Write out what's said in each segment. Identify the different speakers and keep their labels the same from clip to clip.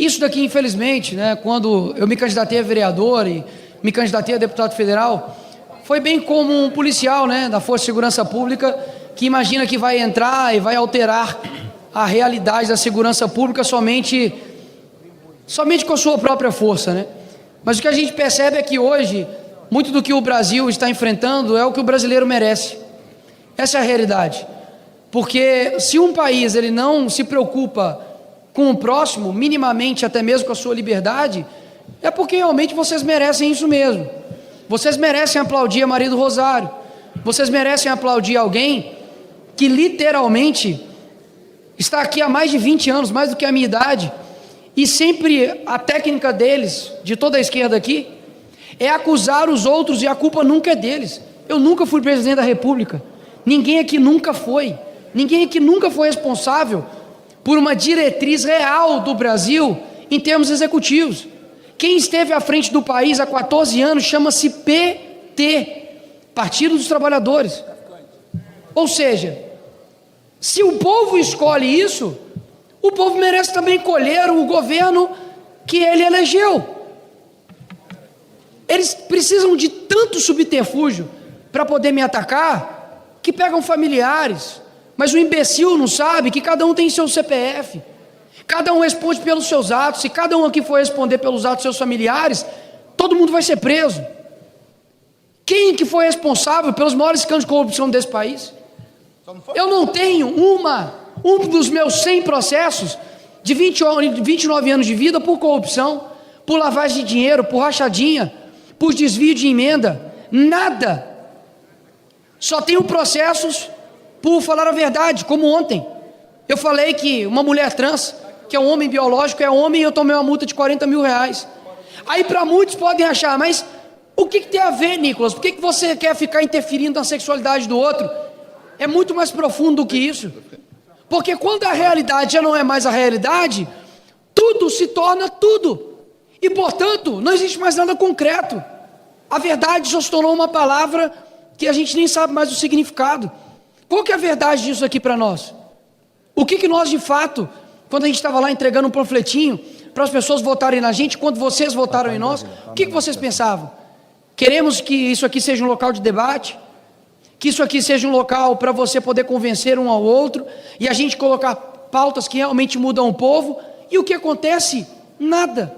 Speaker 1: Isso daqui, infelizmente, né, quando eu me candidatei a vereador e me candidatei a deputado federal, foi bem como um policial, né, da Força de Segurança Pública, que imagina que vai entrar e vai alterar a realidade da segurança pública somente com a sua própria força, né? Mas o que a gente percebe é que hoje, muito do que o Brasil está enfrentando é o que o brasileiro merece. Essa é a realidade. Porque se um país ele não se preocupa com o próximo, minimamente até mesmo com a sua liberdade, é porque realmente vocês merecem isso mesmo. Vocês merecem aplaudir a Maria do Rosário. Vocês merecem aplaudir alguém que literalmente está aqui há mais de 20 anos, mais do que a minha idade, e sempre a técnica deles, de toda a esquerda aqui, é acusar os outros e a culpa nunca é deles. Eu nunca fui presidente da República, ninguém aqui nunca foi responsável por uma diretriz real do Brasil em termos executivos. Quem esteve à frente do país há 14 anos chama-se PT, Partido dos Trabalhadores. Ou seja, se o povo escolhe isso, o povo merece também colher o governo que ele elegeu. Eles precisam de tanto subterfúgio para poder me atacar, que pegam familiares, mas o imbecil não sabe que cada um tem seu CPF, cada um responde pelos seus atos, se cada um aqui for responder pelos atos dos seus familiares, todo mundo vai ser preso. Quem que foi responsável pelos maiores escândalos de corrupção desse país? Eu não tenho um dos meus 100 processos de 29 anos de vida por corrupção, por lavagem de dinheiro, por rachadinha, por desvio de emenda, nada. Só tenho processos por falar a verdade, como ontem. Eu falei que uma mulher trans, que é um homem biológico, é homem, e eu tomei uma multa de 40 mil reais. Aí para muitos podem achar, mas o que tem a ver, Nicolas? Por que você quer ficar interferindo na sexualidade do outro? É muito mais profundo do que isso. Porque quando a realidade já não é mais a realidade, tudo se torna tudo. E, portanto, não existe mais nada concreto. A verdade já se tornou uma palavra que a gente nem sabe mais o significado. Qual que é a verdade disso aqui para nós? O que nós, de fato, quando a gente estava lá entregando um panfletinho para as pessoas votarem na gente, quando vocês votaram em nós, o que vocês pensavam? Queremos que isso aqui seja um local de debate? Que isso aqui seja um local para você poder convencer um ao outro e a gente colocar pautas que realmente mudam o povo, e o que acontece? Nada.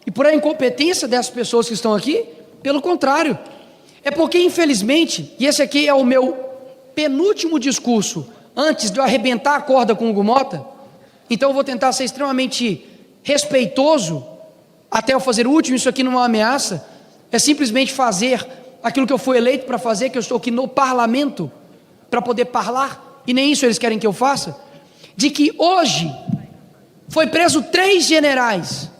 Speaker 1: E por a incompetência dessas pessoas que estão aqui, pelo contrário, é porque infelizmente, e esse aqui é o meu penúltimo discurso antes de eu arrebentar a corda com o Hugo Mota, então eu vou tentar ser extremamente respeitoso até eu fazer o último. Isso aqui não é uma ameaça, é simplesmente fazer aquilo que eu fui eleito para fazer, que eu estou aqui no parlamento para poder falar, e nem isso eles querem que eu faça, de que hoje foi preso 3 generais,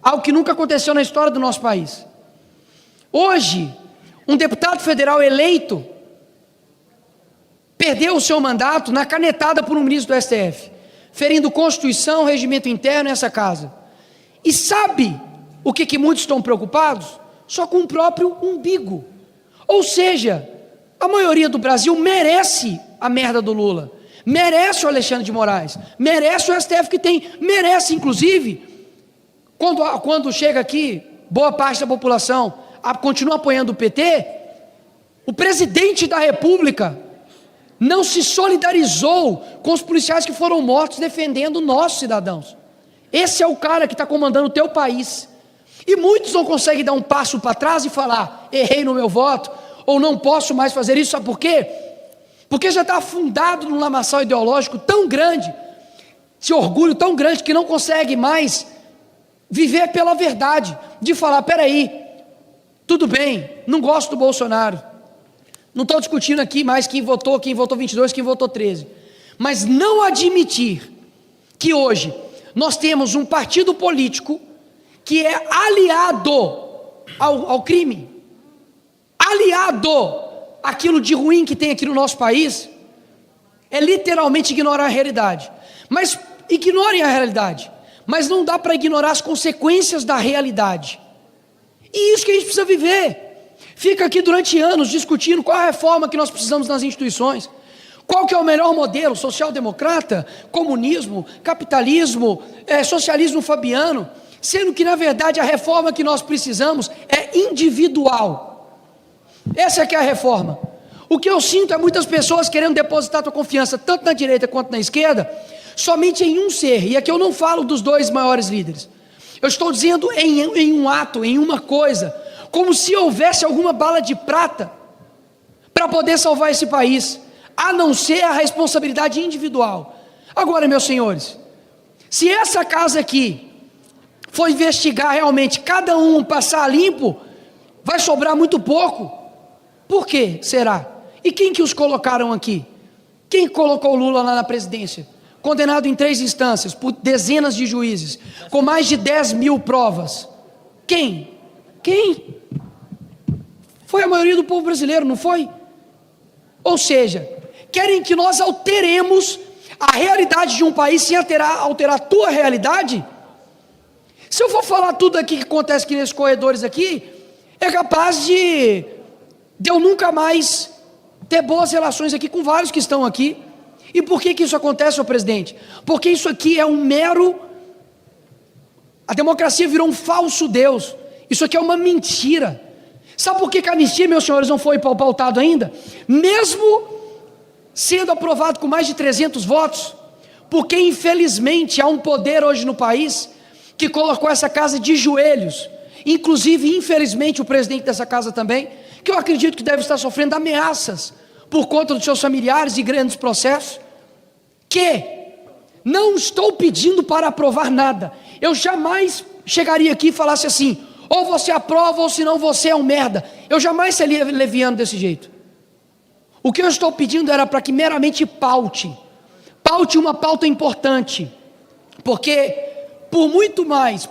Speaker 1: algo que nunca aconteceu na história do nosso país. Hoje, um deputado federal eleito perdeu o seu mandato na canetada por um ministro do STF, ferindo Constituição, regimento interno nessa casa. E sabe o que muitos estão preocupados? Só com o próprio umbigo. Ou seja, a maioria do Brasil merece a merda do Lula, merece o Alexandre de Moraes, merece o STF que tem, merece inclusive, quando chega aqui, boa parte da população continua apoiando o PT, o presidente da República não se solidarizou com os policiais que foram mortos defendendo nossos cidadãos. Esse é o cara que está comandando o teu país. E muitos não conseguem dar um passo para trás e falar, errei no meu voto, ou não posso mais fazer isso. Sabe por quê? Porque já está afundado num lamaçal ideológico tão grande, esse orgulho tão grande, que não consegue mais viver pela verdade, de falar, peraí, tudo bem, não gosto do Bolsonaro, não estou discutindo aqui mais quem votou 22, quem votou 13, mas não admitir que hoje nós temos um partido político que é aliado ao crime, aliado àquilo de ruim que tem aqui no nosso país, é literalmente ignorar a realidade. Mas ignorem a realidade, mas não dá para ignorar as consequências da realidade. E isso que a gente precisa viver. Fica aqui durante anos discutindo qual a reforma que nós precisamos nas instituições, Qual que é o melhor modelo? Social-democrata? Comunismo? Capitalismo? Socialismo fabiano? Sendo que, na verdade, a reforma que nós precisamos é individual. Essa é que é a reforma. O que eu sinto é muitas pessoas querendo depositar sua confiança, tanto na direita quanto na esquerda, somente em um ser. E aqui eu não falo dos dois maiores líderes. Eu estou dizendo em um ato, em uma coisa, como se houvesse alguma bala de prata para poder salvar esse país, a não ser a responsabilidade individual. Agora, meus senhores, se essa casa aqui for investigar realmente, cada um passar limpo, vai sobrar muito pouco. Por que será? E quem que os colocaram aqui? Quem colocou o Lula lá na presidência? Condenado em 3 instâncias, por dezenas de juízes, com mais de 10 mil provas. Quem? Quem? Foi a maioria do povo brasileiro, não foi? Ou seja, querem que nós alteremos a realidade de um país sem alterar a tua realidade? Se eu for falar tudo aqui que acontece aqui nesses corredores aqui, é capaz de eu nunca mais ter boas relações aqui com vários que estão aqui. E por que isso acontece, senhor presidente? Porque isso aqui é um mero... A democracia virou um falso Deus. Isso aqui é uma mentira. Sabe por que a anistia, meus senhores, não foi pautado ainda? Mesmo sendo aprovado com mais de 300 votos, porque infelizmente há um poder hoje no país que colocou essa casa de joelhos, inclusive infelizmente o presidente dessa casa também, que eu acredito que deve estar sofrendo ameaças por conta dos seus familiares e grandes processos, que não estou pedindo para aprovar nada. Eu jamais chegaria aqui e falasse assim, ou você aprova ou senão você é um merda. Eu jamais seria leviano desse jeito. O que eu estou pedindo era para que meramente paute uma pauta importante, porque por muito mais,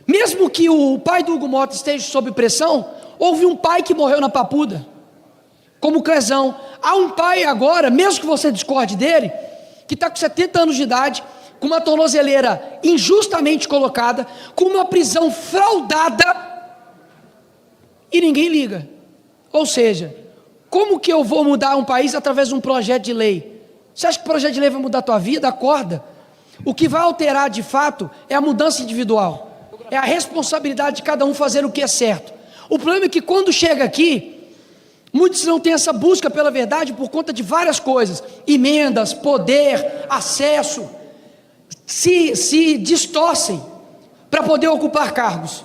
Speaker 1: mesmo que o pai do Hugo Mota esteja sob pressão, houve um pai que morreu na Papuda, como Crezão. Há um pai agora, mesmo que você discorde dele, que está com 70 anos de idade, com uma tornozeleira injustamente colocada, com uma prisão fraudada, e ninguém liga. Ou seja, como que eu vou mudar um país através de um projeto de lei? Você acha que o projeto de lei vai mudar a tua vida? Acorda. O que vai alterar de fato é a mudança individual, é a responsabilidade de cada um fazer o que é certo. O problema é que quando chega aqui, muitos não têm essa busca pela verdade por conta de várias coisas, emendas, poder, acesso, se distorcem para poder ocupar cargos.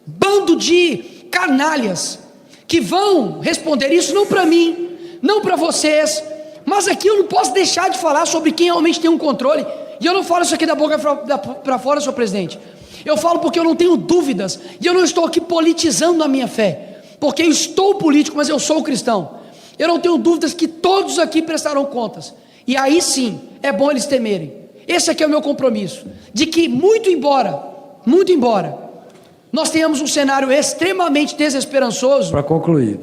Speaker 1: Bando de canalhas que vão responder isso não para mim, não para vocês, mas aqui eu não posso deixar de falar sobre quem realmente tem um controle. E eu não falo isso aqui da boca para fora, senhor presidente. Eu falo porque eu não tenho dúvidas, e eu não estou aqui politizando a minha fé, porque eu estou político, mas eu sou cristão. Eu não tenho dúvidas que todos aqui prestarão contas, e aí sim, é bom eles temerem. Esse aqui é o meu compromisso, de que muito embora, nós tenhamos um cenário extremamente desesperançoso.
Speaker 2: Para concluir,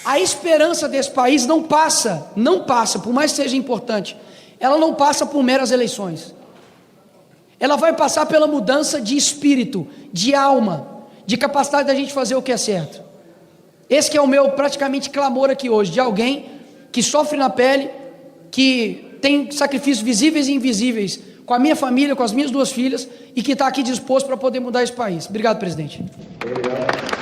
Speaker 1: a esperança desse país não passa, por mais que seja importante, ela não passa por meras eleições. Ela vai passar pela mudança de espírito, de alma, de capacidade da gente fazer o que é certo. Esse que é o meu praticamente clamor aqui hoje, de alguém que sofre na pele, que tem sacrifícios visíveis e invisíveis com a minha família, com as minhas 2 filhas, e que está aqui disposto para poder mudar esse país. Obrigado, presidente.
Speaker 2: obrigado.